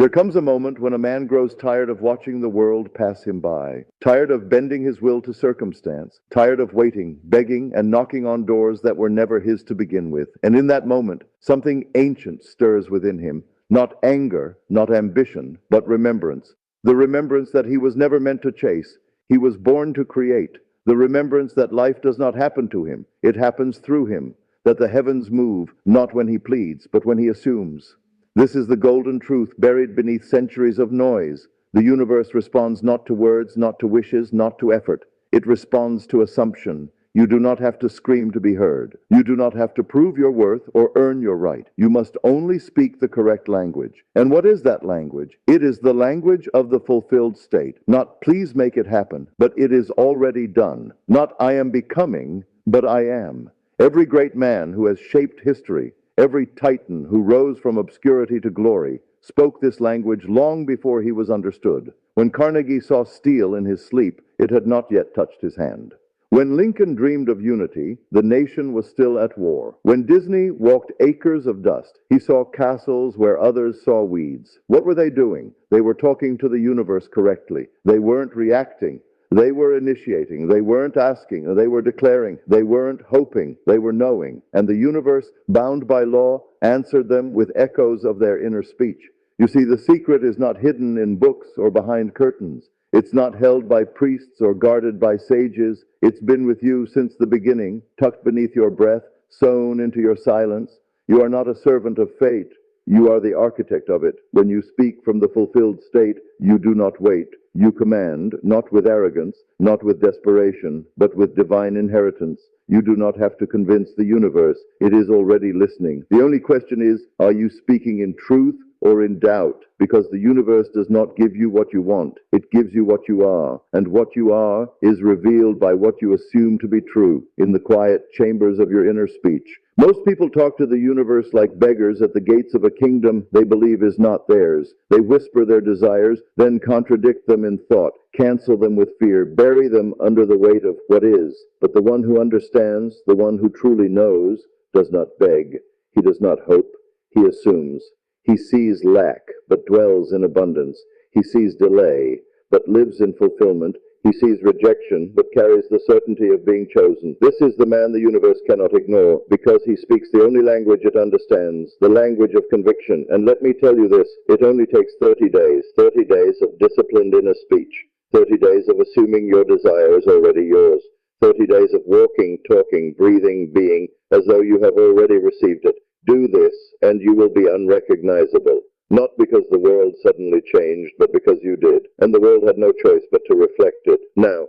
There comes a moment when a man grows tired of watching the world pass him by, tired of bending his will to circumstance, tired of waiting, begging, and knocking on doors that were never his to begin with. And in that moment, something ancient stirs within him, not anger, not ambition, but remembrance. The remembrance that he was never meant to chase. He was born to create. The remembrance that life does not happen to him, it happens through him, that the heavens move, not when he pleads, but when he assumes. This is the golden truth buried beneath centuries of noise. The universe responds not to words, not to wishes, not to effort. It responds to assumption. You do not have to scream to be heard. You do not have to prove your worth or earn your right. You must only speak the correct language. And what is that language? It is the language of the fulfilled state. Not please make it happen, but it is already done. Not I am becoming, but I am. Every great man who has shaped history, every titan who rose from obscurity to glory, spoke this language long before he was understood. When Carnegie saw steel in his sleep, it had not yet touched his hand. When Lincoln dreamed of unity, the nation was still at war. When Disney walked acres of dust, he saw castles where others saw weeds. What were they doing? They were talking to the universe correctly. They weren't reacting. They were initiating, they weren't asking, they were declaring, they weren't hoping, they were knowing. And the universe, bound by law, answered them with echoes of their inner speech. You see, the secret is not hidden in books or behind curtains. It's not held by priests or guarded by sages. It's been with you since the beginning, tucked beneath your breath, sewn into your silence. You are not a servant of fate. You are the architect of it. When you speak from the fulfilled state, you do not wait. You command, not with arrogance, not with desperation, but with divine inheritance. You do not have to convince the universe. It is already listening. The only question is, are you speaking in truth or in doubt? Because the universe does not give you what you want. It gives you what you are. And what you are is revealed by what you assume to be true in the quiet chambers of your inner speech. Most people talk to the universe like beggars at the gates of a kingdom they believe is not theirs. They whisper their desires, then contradict them in thought, cancel them with fear, bury them under the weight of what is. But the one who understands, the one who truly knows, does not beg. He does not hope. He assumes. He sees lack, but dwells in abundance. He sees delay, but lives in fulfillment. He sees rejection, but carries the certainty of being chosen. This is the man the universe cannot ignore, because he speaks the only language it understands, the language of conviction. And let me tell you this, it only takes 30 days of disciplined inner speech, 30 days of assuming your desire is already yours, 30 days of walking, talking, breathing, being, as though you have already received it. Do this, and you will be unrecognizable. Not because the world suddenly changed, but because you did. And the world had no choice but to reflect it. Now,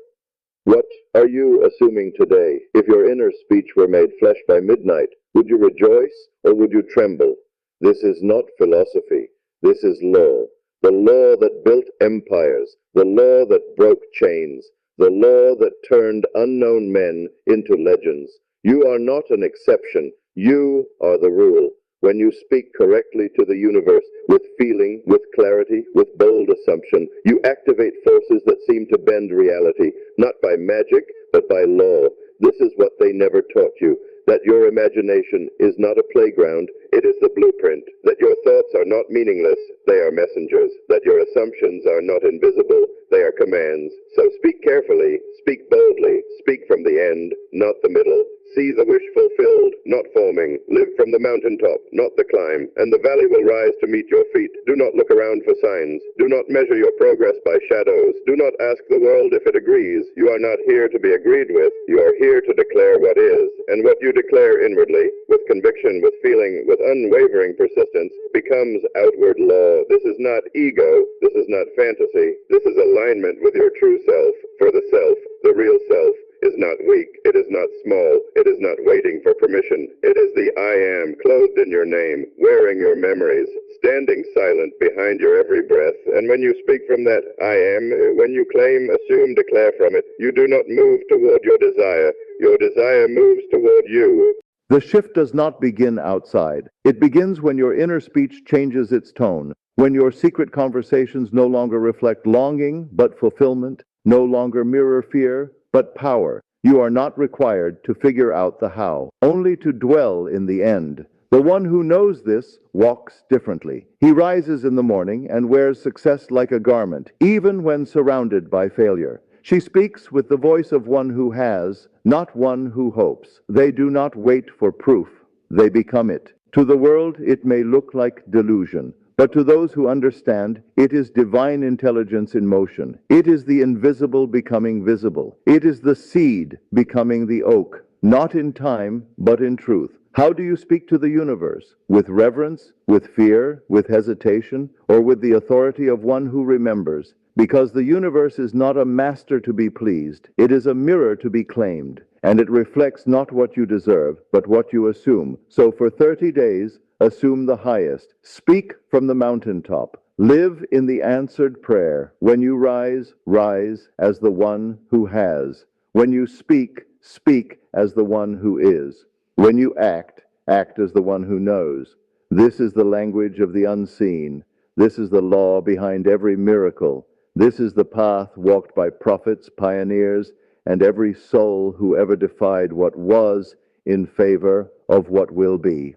what are you assuming today? If your inner speech were made flesh by midnight, would you rejoice or would you tremble? This is not philosophy. This is law. The law that built empires. The law that broke chains. The law that turned unknown men into legends. You are not an exception. You are the rule. When you speak correctly to the universe, with feeling, with clarity, with bold assumption, you activate forces that seem to bend reality, not by magic, but by law. This is what they never taught you, that your imagination is not a playground, it is the blueprint, that your thoughts are not meaningless, they are messengers, that your assumptions are not invisible, they are commands. So speak carefully, speak boldly, speak from the end, not the middle. See the wish fulfilled, not forming. Live from the mountaintop, not the climb, and the valley will rise to meet your feet. Do not look around for signs. Do not measure your progress by shadows. Do not ask the world if it agrees. You are not here to be agreed with. You are here to declare what is. And what you declare inwardly, with conviction, with feeling, with unwavering persistence, becomes outward law. This is not ego. This is not fantasy. This is alignment with your true self. For the self, the real self, is not weak, it is not small, it is not waiting for permission. It is the I am, clothed in your name, wearing your memories, standing silent behind your every breath. And when you speak from that I am, when you claim, assume, declare from it, you do not move toward your desire moves toward you. The shift does not begin outside. It begins when your inner speech changes its tone, when your secret conversations no longer reflect longing, but fulfillment, no longer mirror fear, but power. You are not required to figure out the how, only to dwell in the end. The one who knows this walks differently. He rises in the morning and wears success like a garment, even when surrounded by failure. She speaks with the voice of one who has, not one who hopes. They do not wait for proof. They become it. To the world, it may look like delusion, but to those who understand, it is divine intelligence in motion. It is the invisible becoming visible. It is the seed becoming the oak, not in time, but in truth. How do you speak to the universe? With reverence, with fear, with hesitation, or with the authority of one who remembers? Because the universe is not a master to be pleased, it is a mirror to be claimed, and it reflects not what you deserve, but what you assume. So for 30 days, assume the highest. Speak from the mountaintop. Live in the answered prayer. When you rise, rise as the one who has. When you speak, speak as the one who is. When you act, act as the one who knows. This is the language of the unseen. This is the law behind every miracle. This is the path walked by prophets, pioneers, and every soul who ever defied what was in favor of what will be.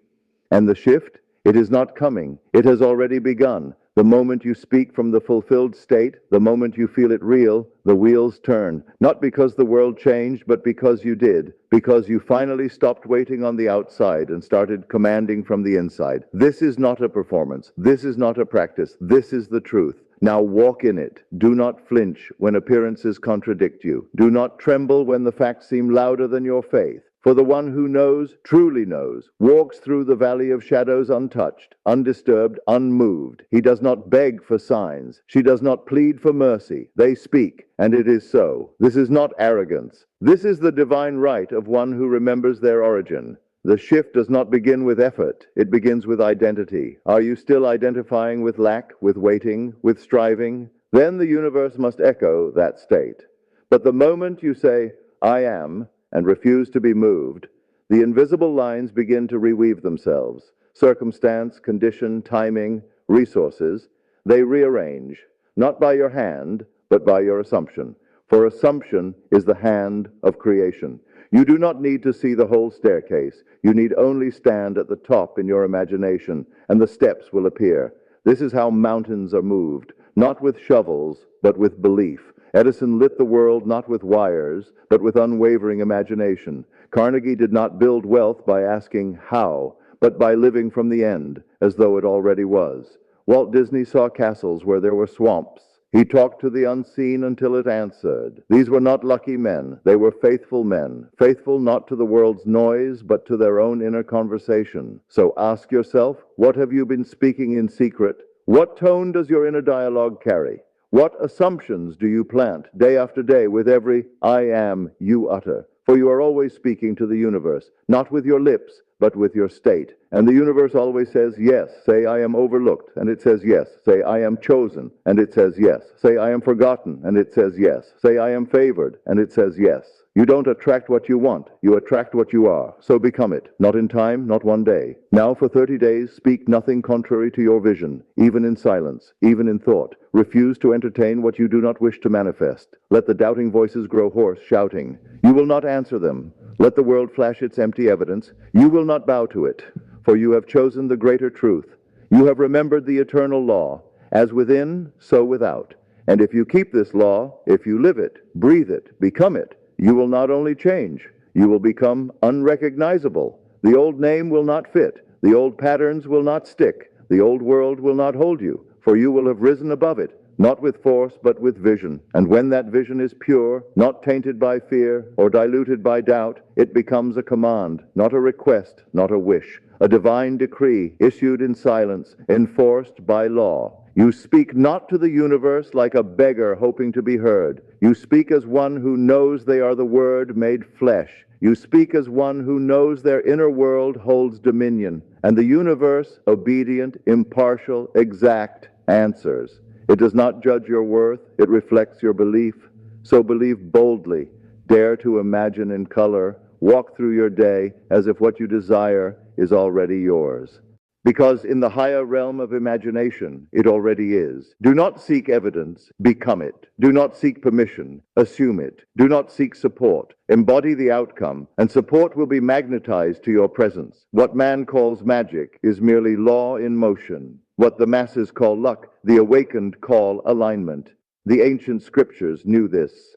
And the shift? It is not coming. It has already begun. The moment you speak from the fulfilled state, the moment you feel it real, the wheels turn. Not because the world changed, but because you did. Because you finally stopped waiting on the outside and started commanding from the inside. This is not a performance. This is not a practice. This is the truth. Now walk in it. Do not flinch when appearances contradict you. Do not tremble when the facts seem louder than your faith. For the one who knows, truly knows, walks through the valley of shadows untouched, undisturbed, unmoved. He does not beg for signs. She does not plead for mercy. They speak, and it is so. This is not arrogance. This is the divine right of one who remembers their origin. The shift does not begin with effort. It begins with identity. Are you still identifying with lack, with waiting, with striving? Then the universe must echo that state. But the moment you say, I am, and refuse to be moved, the invisible lines begin to reweave themselves. Circumstance, condition, timing, resources, they rearrange, not by your hand, but by your assumption. For assumption is the hand of creation. You do not need to see the whole staircase. You need only stand at the top in your imagination, and the steps will appear. This is how mountains are moved, not with shovels, but with belief. Edison lit the world not with wires, but with unwavering imagination. Carnegie did not build wealth by asking how, but by living from the end, as though it already was. Walt Disney saw castles where there were swamps. He talked to the unseen until it answered. These were not lucky men. They were faithful men, faithful not to the world's noise, but to their own inner conversation. So ask yourself, what have you been speaking in secret? What tone does your inner dialogue carry? What assumptions do you plant day after day with every I am you utter? For you are always speaking to the universe, not with your lips, but with your state. And the universe always says yes. Say, I am overlooked, and it says yes. Say, I am chosen, and it says yes. Say, I am forgotten, and it says yes. Say, I am favored, and it says yes. You don't attract what you want. You attract what you are. So become it. Not in time, not one day. Now for 30 days, speak nothing contrary to your vision, even in silence, even in thought. Refuse to entertain what you do not wish to manifest. Let the doubting voices grow hoarse, shouting. You will not answer them. Let the world flash its empty evidence. You will not bow to it, for you have chosen the greater truth. You have remembered the eternal law, as within, so without. And if you keep this law, if you live it, breathe it, become it, you will not only change, you will become unrecognizable. The old name will not fit. The old patterns will not stick. The old world will not hold you, for you will have risen above it, not with force, but with vision. And when that vision is pure, not tainted by fear or diluted by doubt, it becomes a command, not a request, not a wish, a divine decree issued in silence, enforced by law. You speak not to the universe like a beggar hoping to be heard. You speak as one who knows they are the Word made flesh. You speak as one who knows their inner world holds dominion, and the universe, obedient, impartial, exact, answers. It does not judge your worth, it reflects your belief. So believe boldly, dare to imagine in color, walk through your day as if what you desire is already yours. because in the higher realm of imagination, it already is. Do not seek evidence, become it. Do not seek permission, assume it. Do not seek support, embody the outcome, and support will be magnetized to your presence. What man calls magic is merely law in motion. What the masses call luck, the awakened call alignment. The ancient scriptures knew this.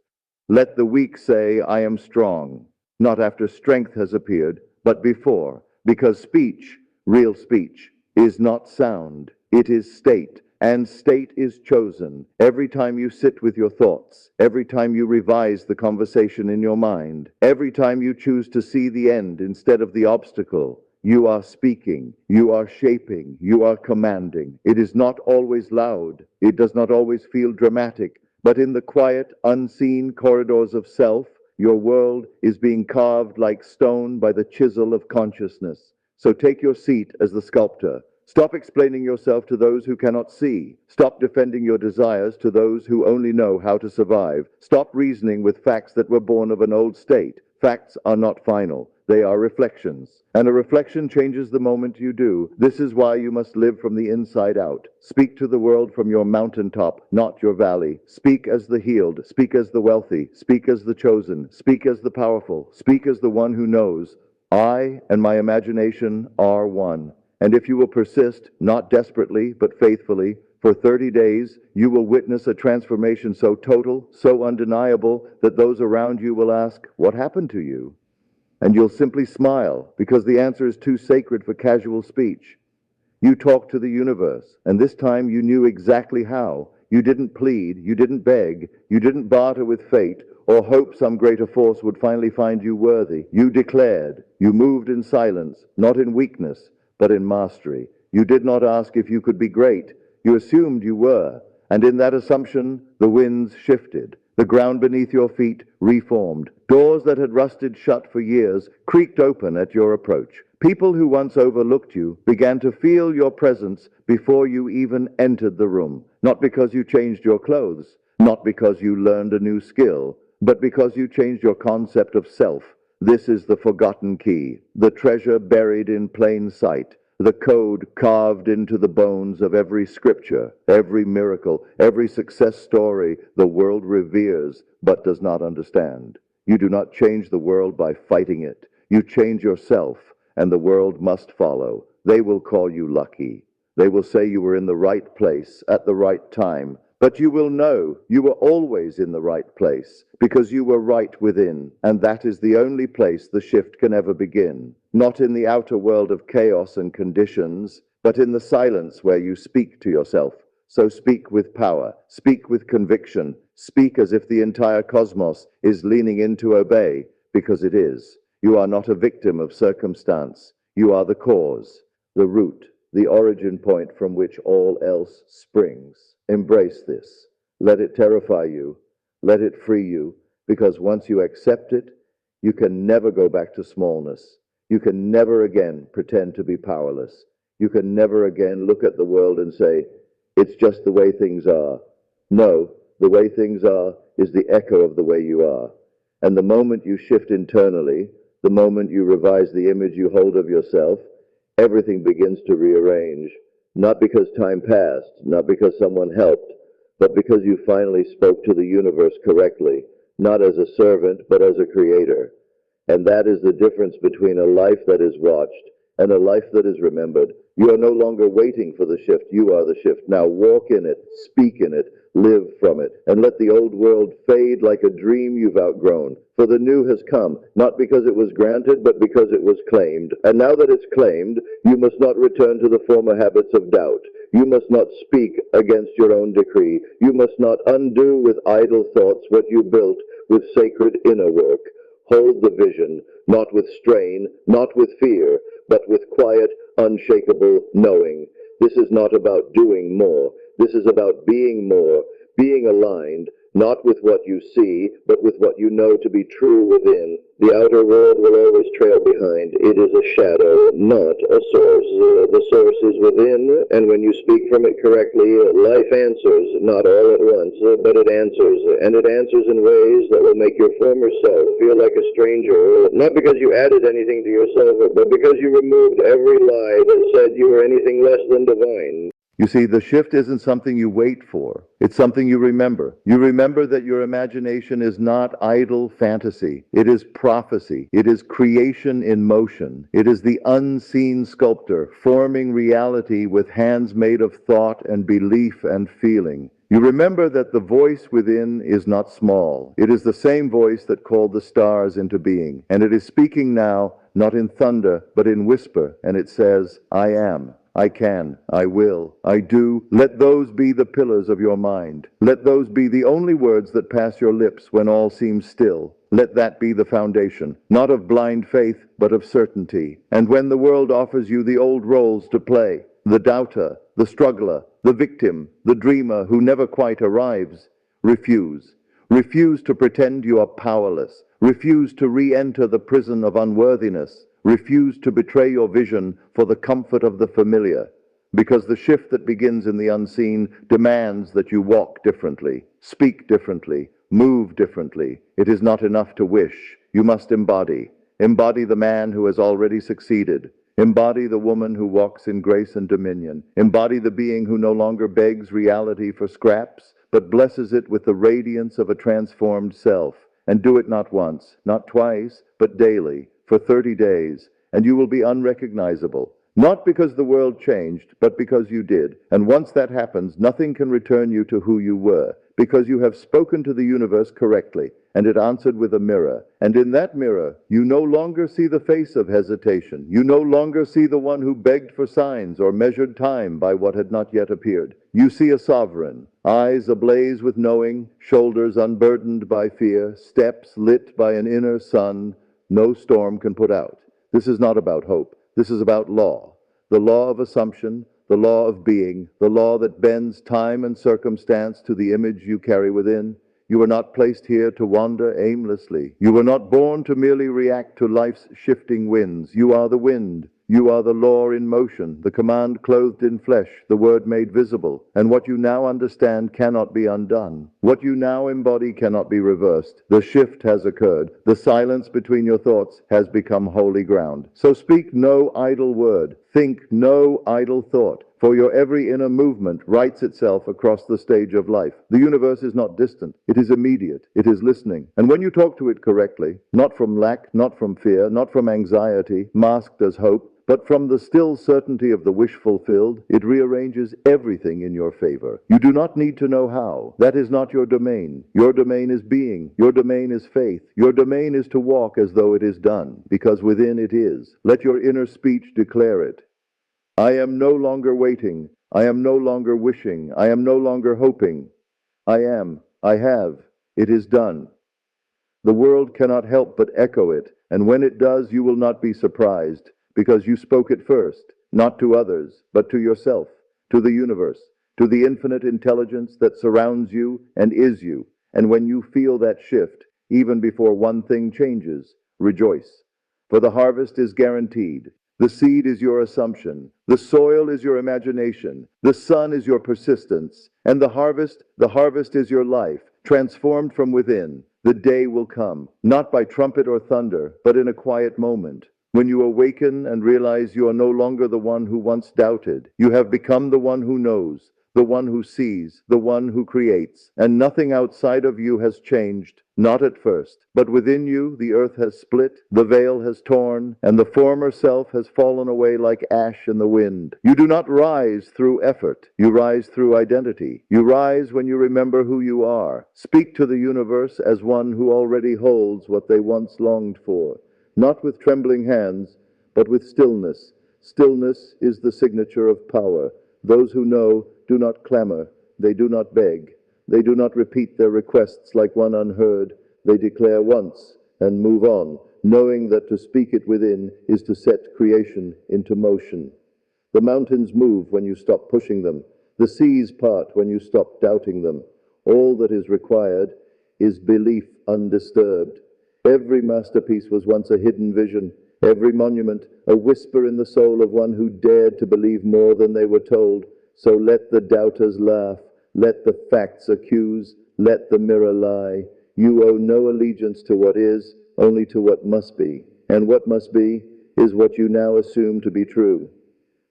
Let the weak say, I am strong, not after strength has appeared, but before, because speech, real speech, is not sound, it is state, and state is chosen. Every time you sit with your thoughts, every time you revise the conversation in your mind, every time you choose to see the end instead of the obstacle, you are speaking, you are shaping, you are commanding. It is not always loud, it does not always feel dramatic, but in the quiet, unseen corridors of self, your world is being carved like stone by the chisel of consciousness. So take your seat as the sculptor. Stop explaining yourself to those who cannot see. Stop defending your desires to those who only know how to survive. Stop reasoning with facts that were born of an old state. Facts are not final. They are reflections. And a reflection changes the moment you do. This is why you must live from the inside out. Speak to the world from your mountaintop, not your valley. Speak as the healed. Speak as the wealthy. Speak as the chosen. Speak as the powerful. Speak as the one who knows. I and my imagination are one. And if you will persist, not desperately, but faithfully, for 30 days, you will witness a transformation so total, so undeniable, that those around you will ask, what happened to you? And you'll simply smile, because the answer is too sacred for casual speech. You talked to the universe, and this time you knew exactly how. You didn't plead, you didn't beg, you didn't barter with fate, or hope some greater force would finally find you worthy. You declared. You moved in silence, not in weakness, but in mastery. You did not ask if you could be great. You assumed you were, and in that assumption, the winds shifted. The ground beneath your feet reformed. Doors that had rusted shut for years creaked open at your approach. People who once overlooked you began to feel your presence before you even entered the room. Not because you changed your clothes, not because you learned a new skill, but because you changed your concept of self. This is the forgotten key, the treasure buried in plain sight, the code carved into the bones of every scripture, every miracle, every success story the world reveres but does not understand. You do not change the world by fighting it. You change yourself, and the world must follow. They will call you lucky. They will say you were in the right place at the right time. But you will know you were always in the right place because you were right within, and that is the only place the shift can ever begin. Not in the outer world of chaos and conditions, but in the silence where you speak to yourself. So speak with power, speak with conviction, speak as if the entire cosmos is leaning in to obey, because it is. You are not a victim of circumstance. You are the cause, the root, the origin point from which all else springs. Embrace this. Let it terrify you. Let it free you, because once you accept it, you can never go back to smallness. You can never again pretend to be powerless. You can never again look at the world and say, it's just the way things are. No, the way things are is the echo of the way you are. And the moment you shift internally, the moment you revise the image you hold of yourself, everything begins to rearrange. Not because time passed, not because someone helped, but because you finally spoke to the universe correctly, not as a servant, but as a creator. And that is the difference between a life that is watched and a life that is remembered. You are no longer waiting for the shift, you are the shift. Now walk in it, speak in it, live from it, and let the old world fade like a dream you've outgrown. For the new has come, not because it was granted, but because it was claimed. And now that it's claimed, you must not return to the former habits of doubt. You must not speak against your own decree. You must not undo with idle thoughts what you built with sacred inner work. Hold the vision, not with strain, not with fear, but with quiet, unshakable knowing. This is not about doing more. This is about being more, being aligned, not with what you see, but with what you know to be true within. The outer world will always trail behind. It is a shadow, not a source. The source is within, and when you speak from it correctly, life answers, not all at once, but it answers, and it answers in ways that will make your former self feel like a stranger, not because you added anything to yourself, but because you removed every lie that said you were anything less than divine. You see, the shift isn't something you wait for. It's something you remember. You remember that your imagination is not idle fantasy. It is prophecy. It is creation in motion. It is the unseen sculptor forming reality with hands made of thought and belief and feeling. You remember that the voice within is not small. It is the same voice that called the stars into being. And it is speaking now, not in thunder, but in whisper. And it says, I am. I can, I will, I do. Let those be the pillars of your mind. Let those be the only words that pass your lips when all seems still. Let that be the foundation, not of blind faith, but of certainty. And when the world offers you the old roles to play, the doubter, the struggler, the victim, the dreamer who never quite arrives, refuse. Refuse to pretend you are powerless. Refuse to re-enter the prison of unworthiness. Refuse to betray your vision for the comfort of the familiar, because the shift that begins in the unseen demands that you walk differently, speak differently, move differently. It is not enough to wish. You must embody. Embody the man who has already succeeded. Embody the woman who walks in grace and dominion. Embody the being who no longer begs reality for scraps, but blesses it with the radiance of a transformed self. And do it not once, not twice, but daily, for 30 days, and you will be unrecognizable. Not because the world changed, but because you did. And once that happens, nothing can return you to who you were, because you have spoken to the universe correctly, and it answered with a mirror. And in that mirror, you no longer see the face of hesitation. You no longer see the one who begged for signs or measured time by what had not yet appeared. You see a sovereign, eyes ablaze with knowing, shoulders unburdened by fear, steps lit by an inner sun no storm can put out. This is not about hope. This is about law. The law of assumption, the law of being, the law that bends time and circumstance to the image you carry within. You were not placed here to wander aimlessly. You were not born to merely react to life's shifting winds. You are the wind. You are the law in motion, the command clothed in flesh, the word made visible. And what you now understand cannot be undone. What you now embody cannot be reversed. The shift has occurred. The silence between your thoughts has become holy ground. So speak no idle word. Think no idle thought. For your every inner movement writes itself across the stage of life. The universe is not distant. It is immediate. It is listening. And when you talk to it correctly, not from lack, not from fear, not from anxiety, masked as hope, but from the still certainty of the wish fulfilled, it rearranges everything in your favor. You do not need to know how. That is not your domain. Your domain is being. Your domain is faith. Your domain is to walk as though it is done, because within it is. Let your inner speech declare it. I am no longer waiting. I am no longer wishing. I am no longer hoping. I am. I have. It is done. The world cannot help but echo it, and when it does, you will not be surprised, because you spoke it first, not to others, but to yourself, to the universe, to the infinite intelligence that surrounds you and is you. And when you feel that shift, even before one thing changes, rejoice. For the harvest is guaranteed. The seed is your assumption. The soil is your imagination. The sun is your persistence. And the harvest is your life, transformed from within. The day will come, not by trumpet or thunder, but in a quiet moment. When you awaken and realize you are no longer the one who once doubted, you have become the one who knows, the one who sees, the one who creates, and nothing outside of you has changed, not at first, but within you the earth has split, the veil has torn, and the former self has fallen away like ash in the wind. You do not rise through effort, you rise through identity. You rise when you remember who you are. Speak to the universe as one who already holds what they once longed for. Not with trembling hands, but with stillness. Stillness is the signature of power. Those who know do not clamor. They do not beg. They do not repeat their requests like one unheard. They declare once and move on, knowing that to speak it within is to set creation into motion. The mountains move when you stop pushing them. The seas part when you stop doubting them. All that is required is belief undisturbed. Every masterpiece was once a hidden vision, every monument a whisper in the soul of one who dared to believe more than they were told. So let the doubters laugh, let the facts accuse, let the mirror lie. You owe no allegiance to what is, only to what must be. And what must be is what you now assume to be true.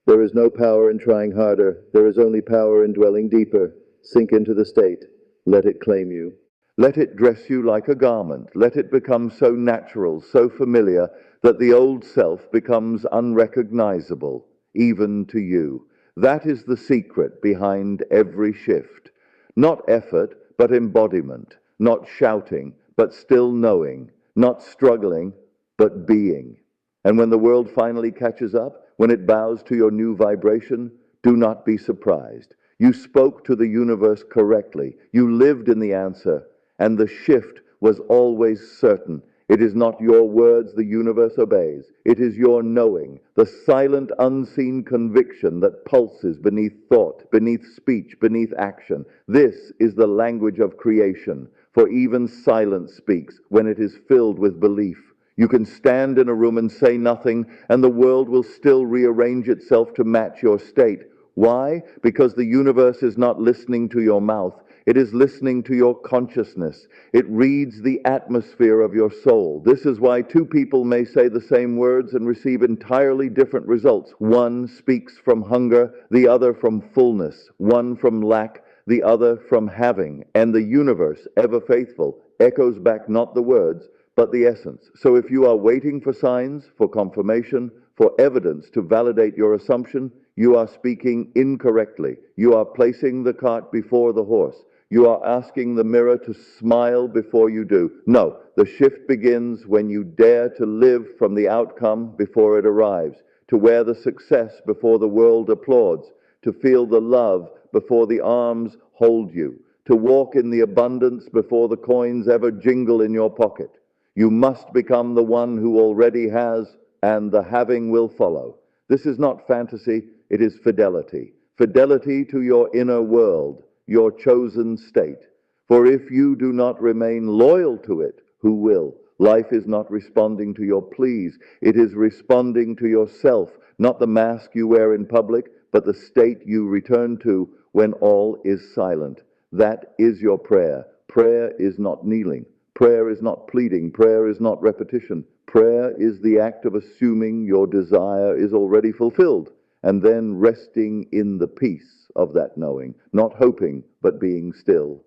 There is no power in trying harder. There is only power in dwelling deeper. Sink into the state. Let it claim you. Let it dress you like a garment. Let it become so natural, so familiar, that the old self becomes unrecognizable, even to you. That is the secret behind every shift. Not effort, but embodiment. Not shouting, but still knowing. Not struggling, but being. And when the world finally catches up, when it bows to your new vibration, do not be surprised. You spoke to the universe correctly. You lived in the answer, and the shift was always certain. It is not your words the universe obeys. It is your knowing, the silent, unseen conviction that pulses beneath thought, beneath speech, beneath action. This is the language of creation, for even silence speaks when it is filled with belief. You can stand in a room and say nothing, and the world will still rearrange itself to match your state. Why? Because the universe is not listening to your mouth. It is listening to your consciousness. It reads the atmosphere of your soul. This is why two people may say the same words and receive entirely different results. One speaks from hunger, the other from fullness. One from lack, the other from having. And the universe, ever faithful, echoes back not the words, but the essence. So if you are waiting for signs, for confirmation, for evidence to validate your assumption, you are speaking incorrectly. You are placing the cart before the horse. You are asking the mirror to smile before you do. No, the shift begins when you dare to live from the outcome before it arrives, to wear the success before the world applauds, to feel the love before the arms hold you, to walk in the abundance before the coins ever jingle in your pocket. You must become the one who already has, and the having will follow. This is not fantasy, it is fidelity. Fidelity to your inner world, your chosen state. For if you do not remain loyal to it, who will? Life is not responding to your pleas. It is responding to yourself, not the mask you wear in public, but the state you return to when all is silent. That is your prayer. Prayer is not kneeling. Prayer is not pleading. Prayer is not repetition. Prayer is the act of assuming your desire is already fulfilled, and then resting in the peace of that knowing, not hoping, but being still,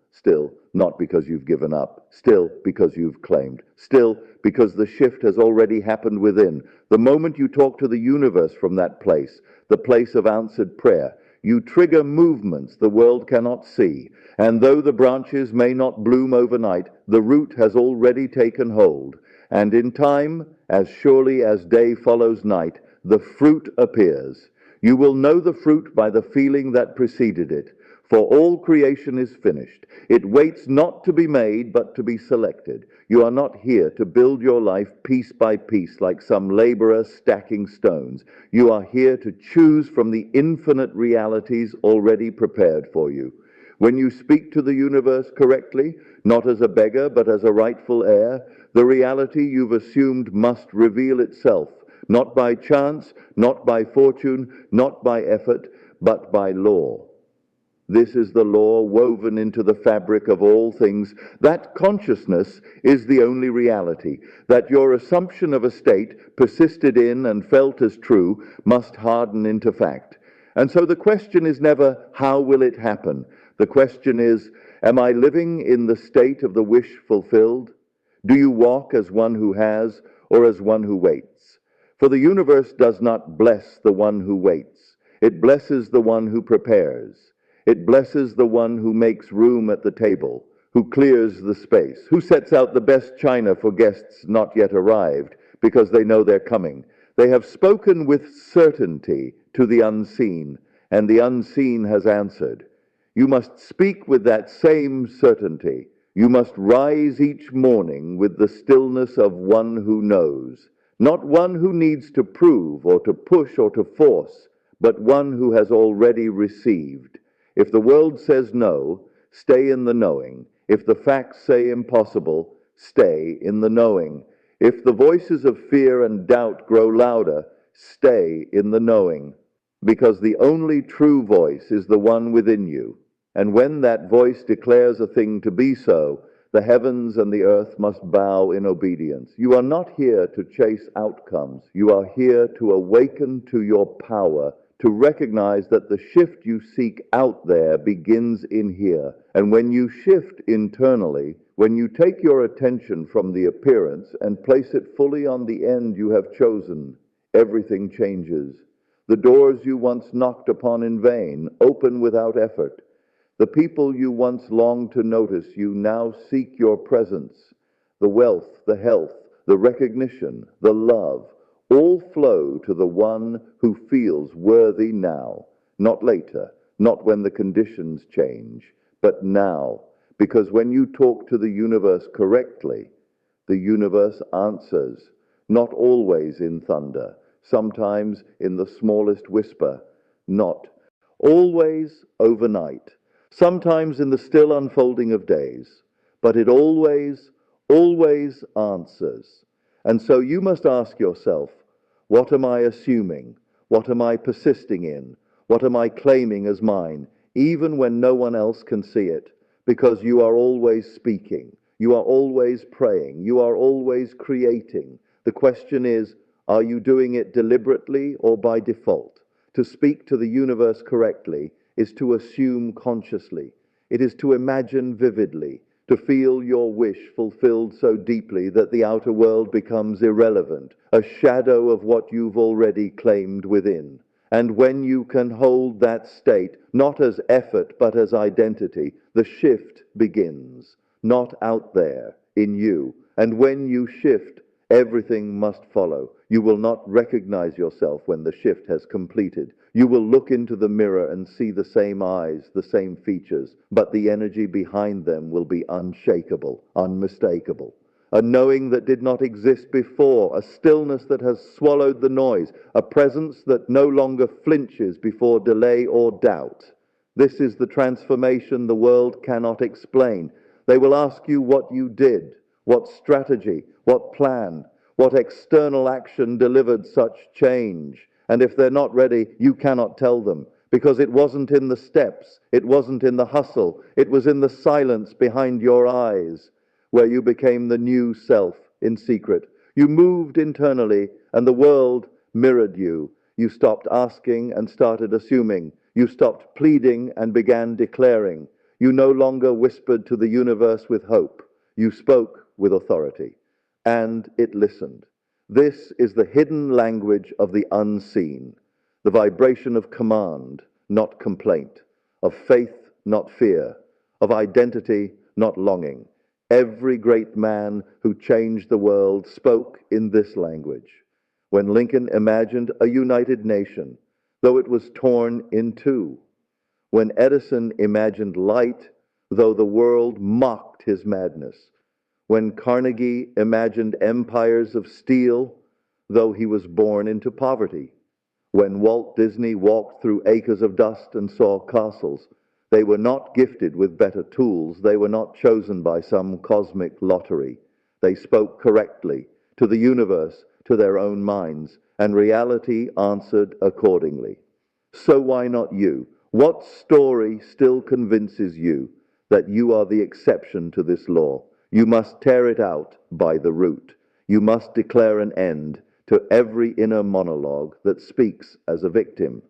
not because you've given up, still because you've claimed, still because the shift has already happened within. The moment you talk to the universe from that place, the place of answered prayer, you trigger movements the world cannot see, and though the branches may not bloom overnight, the root has already taken hold, and in time, as surely as day follows night, the fruit appears. You will know the fruit by the feeling that preceded it, for all creation is finished. It waits not to be made, but to be selected. You are not here to build your life piece by piece like some laborer stacking stones. You are here to choose from the infinite realities already prepared for you. When you speak to the universe correctly, not as a beggar, but as a rightful heir, the reality you've assumed must reveal itself, not by chance, not by fortune, not by effort, but by law. This is the law woven into the fabric of all things, that consciousness is the only reality, that your assumption of a state, persisted in and felt as true, must harden into fact. And so the question is never, how will it happen? The question is, am I living in the state of the wish fulfilled? Do you walk as one who has, or as one who waits? For the universe does not bless the one who waits. It blesses the one who prepares. It blesses the one who makes room at the table, who clears the space, who sets out the best china for guests not yet arrived, because they know they're coming. They have spoken with certainty to the unseen, and the unseen has answered. You must speak with that same certainty. You must rise each morning with the stillness of one who knows, not one who needs to prove or to push or to force, but one who has already received. If the world says no, stay in the knowing. If the facts say impossible, stay in the knowing. If the voices of fear and doubt grow louder, stay in the knowing. Because the only true voice is the one within you. And when that voice declares a thing to be so, the heavens and the earth must bow in obedience. You are not here to chase outcomes. You are here to awaken to your power, to recognize that the shift you seek out there begins in here. And when you shift internally, when you take your attention from the appearance and place it fully on the end you have chosen, everything changes. The doors you once knocked upon in vain open without effort. The people you once longed to notice, you now seek your presence. The wealth, the health, the recognition, the love, all flow to the one who feels worthy now, not later, not when the conditions change, but now. Because when you talk to the universe correctly, the universe answers, not always in thunder, sometimes in the smallest whisper, not always overnight. Sometimes in the still unfolding of days, but it always, always answers. And so you must ask yourself, what am I assuming? What am I persisting in? What am I claiming as mine, even when no one else can see it? Because you are always speaking, you are always praying, you are always creating. The question is, are you doing it deliberately or by default? To speak to the universe correctly is to assume consciously. It is to imagine vividly, to feel your wish fulfilled so deeply that the outer world becomes irrelevant, a shadow of what you've already claimed within. And when you can hold that state, not as effort but as identity, the shift begins, not out there, in you. And when you shift, everything must follow. You will not recognize yourself when the shift has completed. You will look into the mirror and see the same eyes, the same features, but the energy behind them will be unshakable, unmistakable. A knowing that did not exist before, a stillness that has swallowed the noise, a presence that no longer flinches before delay or doubt. This is the transformation the world cannot explain. They will ask you what you did, what strategy, what plan, what external action delivered such change. And if they're not ready, you cannot tell them, because it wasn't in the steps, it wasn't in the hustle, it was in the silence behind your eyes, where you became the new self in secret. You moved internally, and the world mirrored you. You stopped asking and started assuming. You stopped pleading and began declaring. You no longer whispered to the universe with hope. You spoke with authority, and it listened. This is the hidden language of the unseen, the vibration of command, not complaint, of faith, not fear, of identity, not longing. Every great man who changed the world spoke in this language. When Lincoln imagined a united nation, though it was torn in two. When Edison imagined light, though the world mocked his madness. When Carnegie imagined empires of steel, though he was born into poverty. When Walt Disney walked through acres of dust and saw castles, they were not gifted with better tools. They were not chosen by some cosmic lottery. They spoke correctly to the universe, to their own minds, and reality answered accordingly. So why not you? What story still convinces you that you are the exception to this law? You must tear it out by the root. You must declare an end to every inner monologue that speaks as a victim,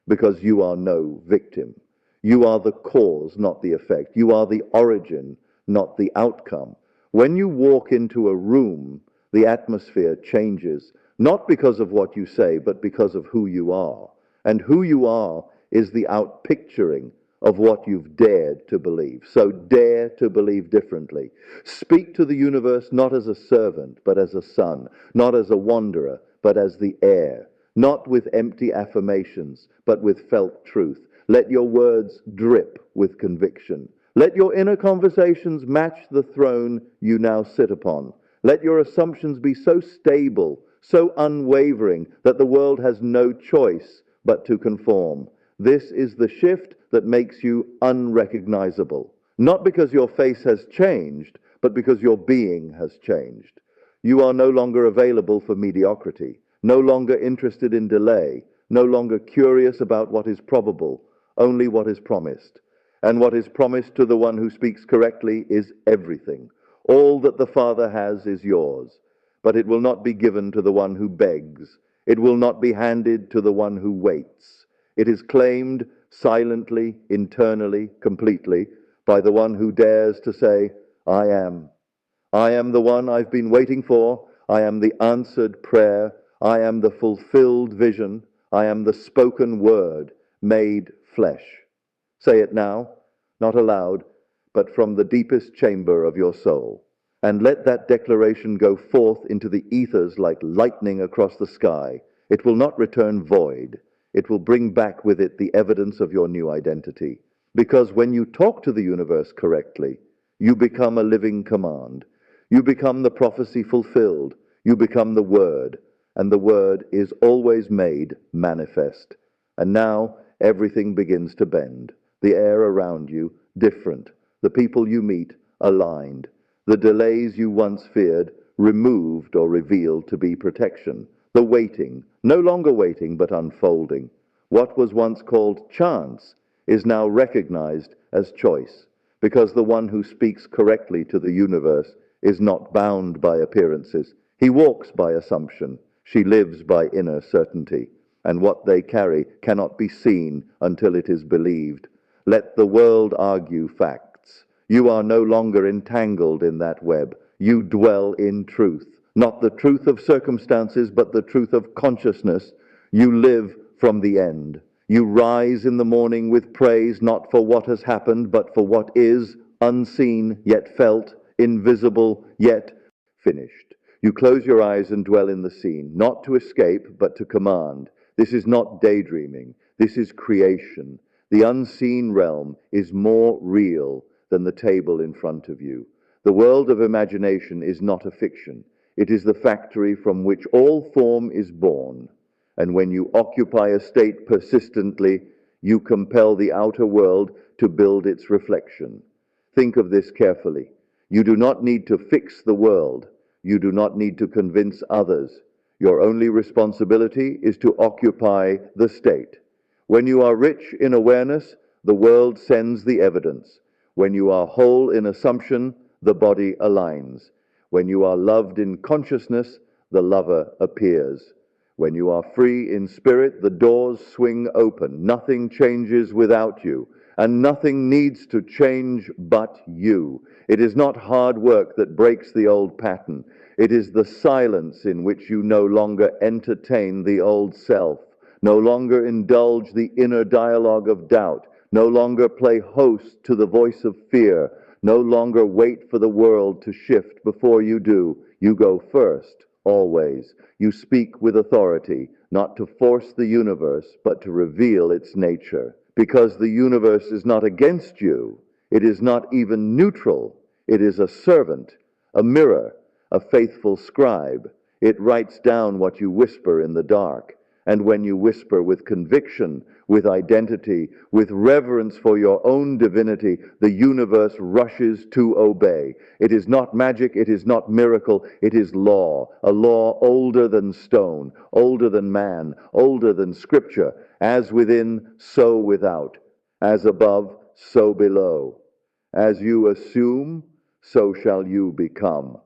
because you are no victim. You are the cause, not the effect. You are the origin, not the outcome. When you walk into a room, the atmosphere changes, not because of what you say, but because of who you are. And who you are is the outpicturing of what you've dared to believe. So dare to believe differently. Speak to the universe not as a servant, but as a son, not as a wanderer, but as the heir, not with empty affirmations, but with felt truth. Let your words drip with conviction. Let your inner conversations match the throne you now sit upon. Let your assumptions be so stable, so unwavering, that the world has no choice but to conform. This is the shift that makes you unrecognizable. Not because your face has changed, but because your being has changed. You are no longer available for mediocrity, no longer interested in delay, no longer curious about what is probable, only what is promised. And what is promised to the one who speaks correctly is everything. All that the Father has is yours, but it will not be given to the one who begs. It will not be handed to the one who waits. It is claimed silently, internally, completely, by the one who dares to say, I am. I am the one I've been waiting for. I am the answered prayer. I am the fulfilled vision. I am the spoken word made flesh. Say it now, not aloud, but from the deepest chamber of your soul. And let that declaration go forth into the ethers like lightning across the sky. It will not return void. It will bring back with it the evidence of your new identity. Because when you talk to the universe correctly, you become a living command. You become the prophecy fulfilled. You become the Word, and the Word is always made manifest. And now everything begins to bend. The air around you, different. The people you meet, aligned. The delays you once feared, removed or revealed to be protection. The waiting, no longer waiting but unfolding. What was once called chance is now recognized as choice, because the one who speaks correctly to the universe is not bound by appearances. He walks by assumption. She lives by inner certainty. And what they carry cannot be seen until it is believed. Let the world argue facts. You are no longer entangled in that web. You dwell in truth. Not the truth of circumstances, but the truth of consciousness. You live from the end. You rise in the morning with praise, not for what has happened, but for what is, unseen, yet felt, invisible, yet finished. You close your eyes and dwell in the scene, not to escape, but to command. This is not daydreaming. This is creation. The unseen realm is more real than the table in front of you. The world of imagination is not a fiction. It is the factory from which all form is born. And when you occupy a state persistently, you compel the outer world to build its reflection. Think of this carefully. You do not need to fix the world. You do not need to convince others. Your only responsibility is to occupy the state. When you are rich in awareness, the world sends the evidence. When you are whole in assumption, the body aligns. When you are loved in consciousness, the lover appears. When you are free in spirit, the doors swing open. Nothing changes without you, and nothing needs to change but you. It is not hard work that breaks the old pattern. It is the silence in which you no longer entertain the old self, no longer indulge the inner dialogue of doubt, no longer play host to the voice of fear, no longer wait for the world to shift before you do. You go first, always. You speak with authority, not to force the universe, but to reveal its nature. Because the universe is not against you. It is not even neutral. It is a servant, a mirror, a faithful scribe. It writes down what you whisper in the dark. And when you whisper with conviction, with identity, with reverence for your own divinity, the universe rushes to obey. It is not magic, it is not miracle, it is law, a law older than stone, older than man, older than scripture, as within, so without, as above, so below. As you assume, so shall you become.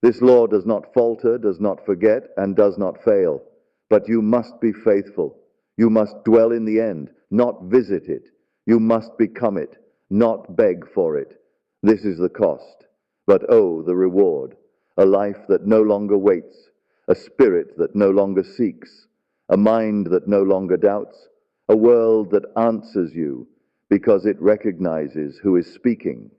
This law does not falter, does not forget, and does not fail. But you must be faithful. You must dwell in the end, not visit it. You must become it, not beg for it. This is the cost. But oh, the reward. A life that no longer waits, a spirit that no longer seeks, a mind that no longer doubts, a world that answers you because it recognizes who is speaking.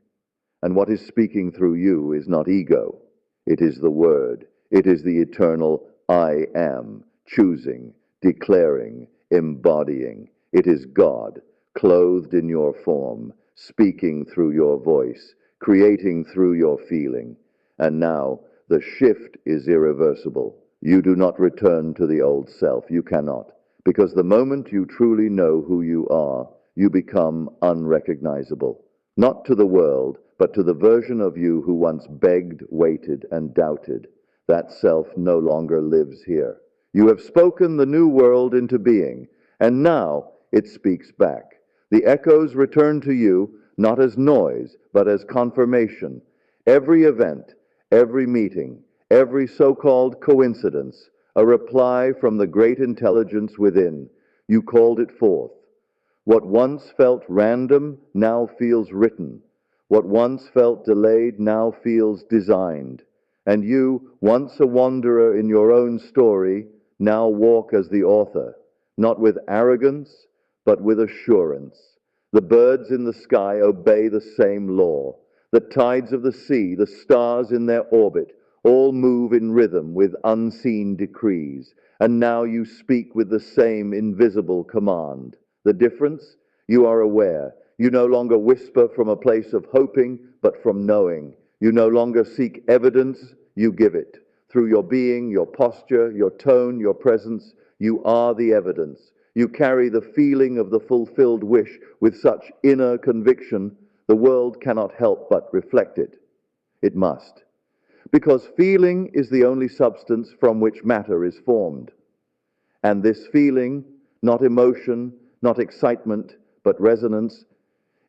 And what is speaking through you is not ego. It is the Word. It is the eternal I am. Choosing, declaring, embodying. It is God, clothed in your form, speaking through your voice, creating through your feeling. And now the shift is irreversible. You do not return to the old self. You cannot. Because the moment you truly know who you are, you become unrecognizable. Not to the world, but to the version of you who once begged, waited, and doubted. That self no longer lives here. You have spoken the new world into being, and now it speaks back. The echoes return to you, not as noise, but as confirmation. Every event, every meeting, every so-called coincidence, a reply from the great intelligence within. You called it forth. What once felt random now feels written. What once felt delayed now feels designed. And you, once a wanderer in your own story, now walk as the author, not with arrogance, but with assurance. The birds in the sky obey the same law. The tides of the sea, the stars in their orbit, all move in rhythm with unseen decrees. And now you speak with the same invisible command. The difference? You are aware. You no longer whisper from a place of hoping, but from knowing. You no longer seek evidence, you give it. Through your being, your posture, your tone, your presence, you are the evidence. You carry the feeling of the fulfilled wish with such inner conviction, the world cannot help but reflect it. It must. Because feeling is the only substance from which matter is formed. And this feeling, not emotion, not excitement, but resonance,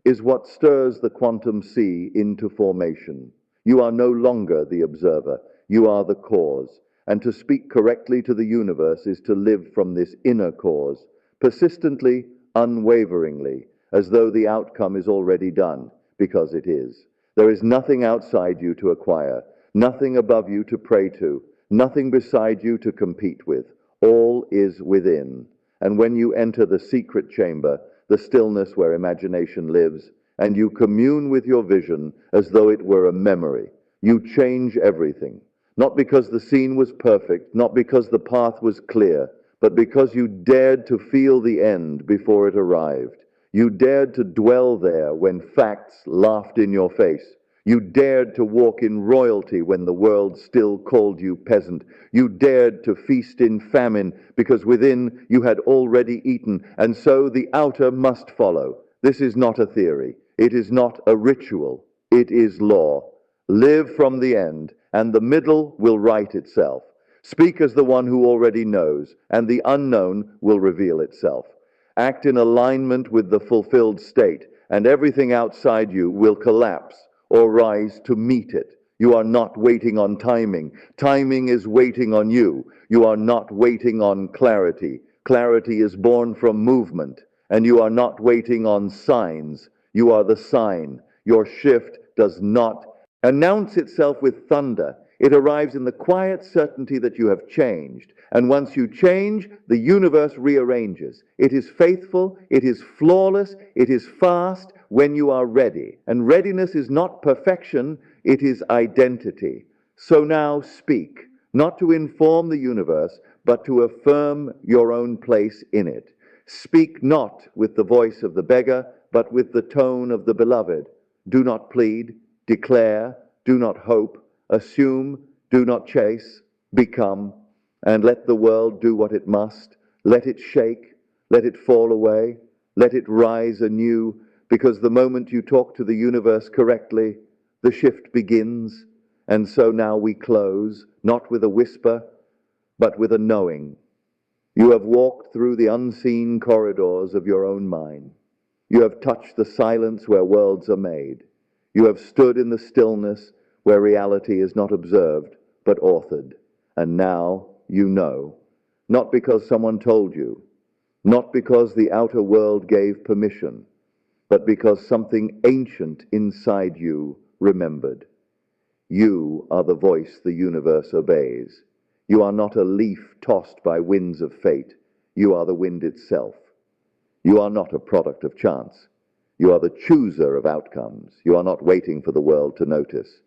is what stirs the quantum sea into formation. You are no longer the observer, you are the cause. And to speak correctly to the universe is to live from this inner cause, persistently, unwaveringly, as though the outcome is already done, because it is. There is nothing outside you to acquire, nothing above you to pray to, nothing beside you to compete with. All is within. And when you enter the secret chamber, the stillness where imagination lives, and you commune with your vision as though it were a memory, you change everything. Not because the scene was perfect, not because the path was clear, but because you dared to feel the end before it arrived. You dared to dwell there when facts laughed in your face. You dared to walk in royalty when the world still called you peasant. You dared to feast in famine because within you had already eaten, and so the outer must follow. This is not a theory. It is not a ritual. It is law. Live from the end, and the middle will right itself. Speak as the one who already knows, and the unknown will reveal itself. Act in alignment with the fulfilled state, and everything outside you will collapse or rise to meet it. You are not waiting on timing. Timing is waiting on you. You are not waiting on clarity. Clarity is born from movement, and you are not waiting on signs. You are the sign. Your shift does not announce itself with thunder. It arrives in the quiet certainty that you have changed. And once you change, the universe rearranges. It is faithful, it is flawless, it is fast when you are ready. And readiness is not perfection, it is identity. So now speak, not to inform the universe, but to affirm your own place in it. Speak not with the voice of the beggar, but with the tone of the beloved. Do not plead, declare, do not hope, assume, do not chase, become, and let the world do what it must. Let it shake, let it fall away, let it rise anew, because the moment you talk to the universe correctly, the shift begins. And so now we close, not with a whisper, but with a knowing. You have walked through the unseen corridors of your own mind. You have touched the silence where worlds are made. You have stood in the stillness where reality is not observed, but authored. And now you know, not because someone told you, not because the outer world gave permission, but because something ancient inside you remembered. You are the voice the universe obeys. You are not a leaf tossed by winds of fate. You are the wind itself. You are not a product of chance. You are the chooser of outcomes. You are not waiting for the world to notice.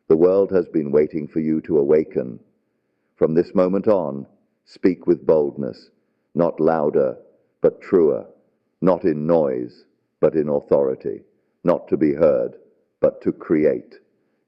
The world has been waiting for you to awaken. From this moment on, speak with boldness, not louder, but truer, not in noise, but in authority, not to be heard, but to create.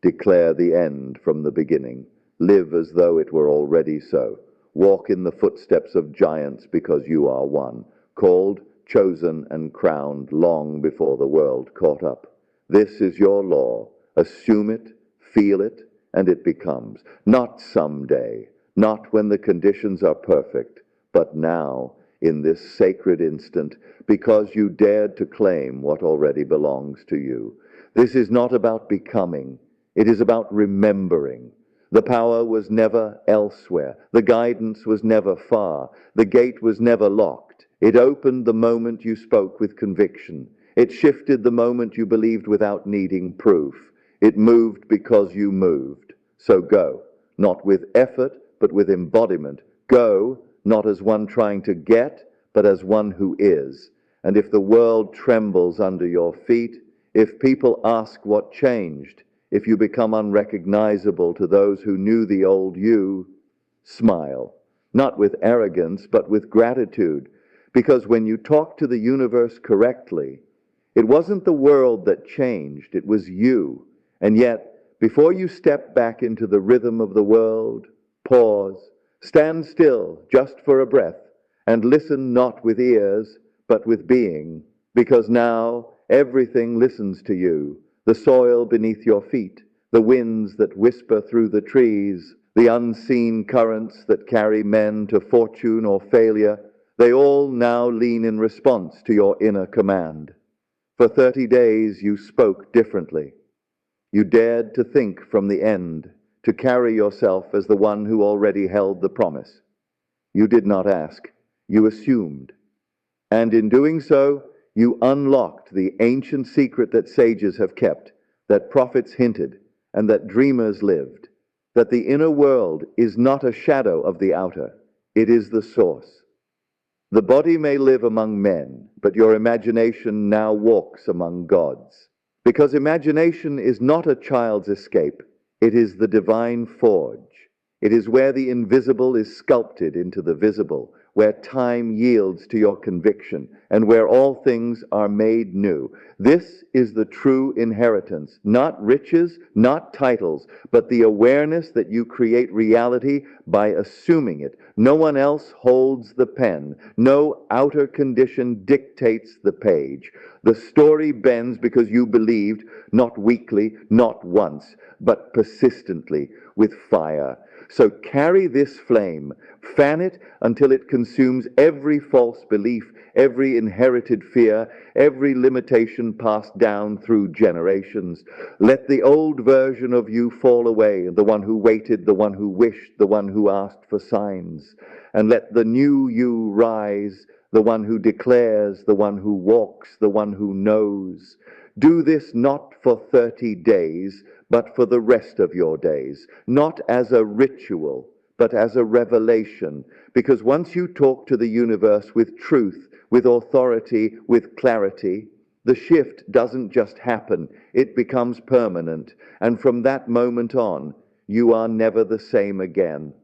Declare the end from the beginning. Live as though it were already so. Walk in the footsteps of giants because you are one, called, chosen, and crowned long before the world caught up. This is your law. Assume it, feel it, and it becomes. Not someday, not when the conditions are perfect, but now, in this sacred instant, because you dared to claim what already belongs to you. This is not about becoming. It is about remembering. The power was never elsewhere. The guidance was never far. The gate was never locked. It opened the moment you spoke with conviction. It shifted the moment you believed without needing proof. It moved because you moved. So go, not with effort, but with embodiment. Go, not as one trying to get, but as one who is. And if the world trembles under your feet, if people ask what changed, if you become unrecognizable to those who knew the old you, smile, not with arrogance, but with gratitude. Because when you talk to the universe correctly, it wasn't the world that changed, it was you. And yet, before you step back into the rhythm of the world, pause, stand still just for a breath, and listen not with ears, but with being. Because now everything listens to you. The soil beneath your feet, the winds that whisper through the trees, the unseen currents that carry men to fortune or failure, they all now lean in response to your inner command. For 30 days you spoke differently. You dared to think from the end, to carry yourself as the one who already held the promise. You did not ask, you assumed. And in doing so, you unlocked the ancient secret that sages have kept, that prophets hinted, and that dreamers lived, that the inner world is not a shadow of the outer, it is the source. The body may live among men, but your imagination now walks among gods. Because imagination is not a child's escape, it is the divine forge. It is where the invisible is sculpted into the visible, where time yields to your conviction, and where all things are made new. This is the true inheritance, not riches, not titles, but the awareness that you create reality by assuming it. No one else holds the pen. No outer condition dictates the page. The story bends because you believed, not weakly, not once, but persistently, with fire. So carry this flame, fan it until it consumes every false belief, every inherited fear, every limitation passed down through generations. Let the old version of you fall away, the one who waited, the one who wished, the one who asked for signs. And let the new you rise, the one who declares, the one who walks, the one who knows. Do this not for 30 days, but for the rest of your days, not as a ritual, but as a revelation. Because once you talk to the universe with truth, with authority, with clarity, the shift doesn't just happen, it becomes permanent. And from that moment on, you are never the same again.